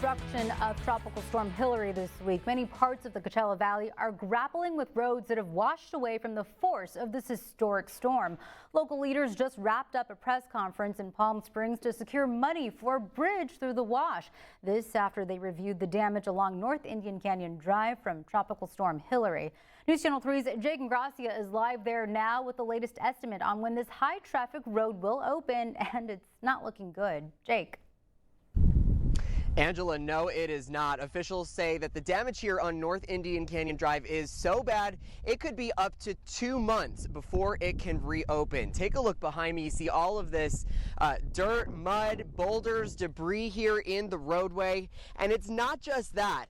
destruction of Tropical Storm Hilary this week, many parts of the Coachella Valley are grappling with roads that have washed away from the force of this historic storm. Local leaders just wrapped up a press conference in Palm Springs to secure money for a bridge through the wash. This after they reviewed the damage along North Indian Canyon Drive from Tropical Storm Hilary. News Channel 3's Jake Ingracia is live there now with the latest estimate on when this high traffic road will open, and it's not looking good. Jake. Angela, no, it is not. Officials say that the damage here on North Indian Canyon Drive is so bad, it could be up to 2 months before it can reopen. Take a look behind me. You see all of this dirt, mud, boulders, debris here in the roadway. And it's not just that.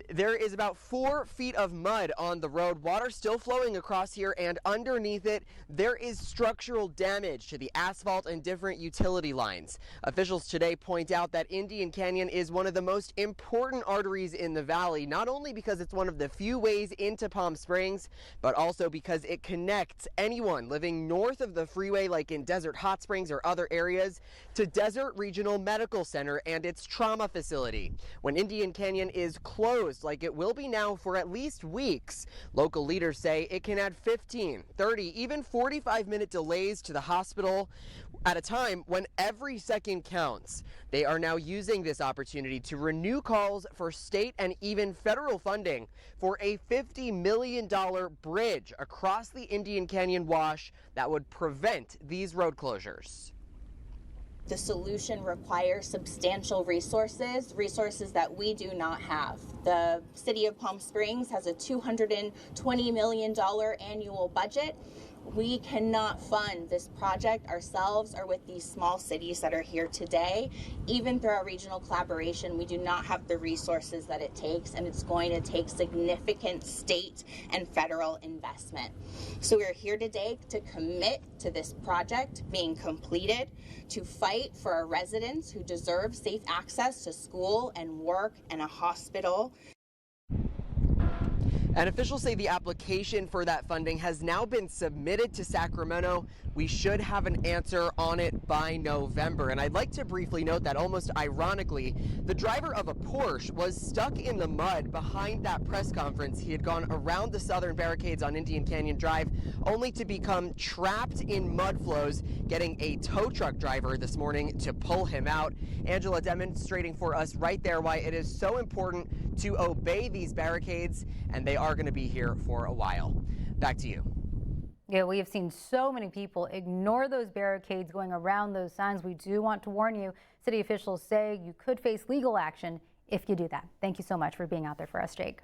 There is about 4 feet of mud on the road, water still flowing across here, and underneath it, there is structural damage to the asphalt and different utility lines. Officials today point out that Indian Canyon is one of the most important arteries in the valley, not only because it's one of the few ways into Palm Springs, but also because it connects anyone living north of the freeway, like in Desert Hot Springs or other areas, to Desert Regional Medical Center and its trauma facility. When Indian Canyon is closed, like it will be now for at least weeks, local leaders say it can add 15, 30, even 45-minute delays to the hospital at a time when every second counts. They are now using this opportunity to renew calls for state and even federal funding for a $50 million bridge across the Indian Canyon Wash that would prevent these road closures. The solution requires substantial resources that we do not have. The city of Palm Springs has a $220 million annual budget. We cannot fund this project ourselves or with these small cities that are here today. Even through our regional collaboration, we do not have the resources that it takes, and it's going to take significant state and federal investment. So we're here today to commit to this project being completed, to fight for our residents who deserve safe access to school and work and a hospital. And officials say the application for that funding has now been submitted to Sacramento. We should have an answer on it by November. And I'd like to briefly note that almost ironically, the driver of a Porsche was stuck in the mud behind that press conference. He had gone around the southern barricades on Indian Canyon Drive only to become trapped in mud flows, getting a tow truck driver this morning to pull him out. Angela demonstrating for us right there why it is so important to obey these barricades, and they are going to be here for a while. Back to you. Yeah, we have seen so many people ignore those barricades going around those signs. We do want to warn you. City officials say you could face legal action if you do that. Thank you so much for being out there for us, Jake.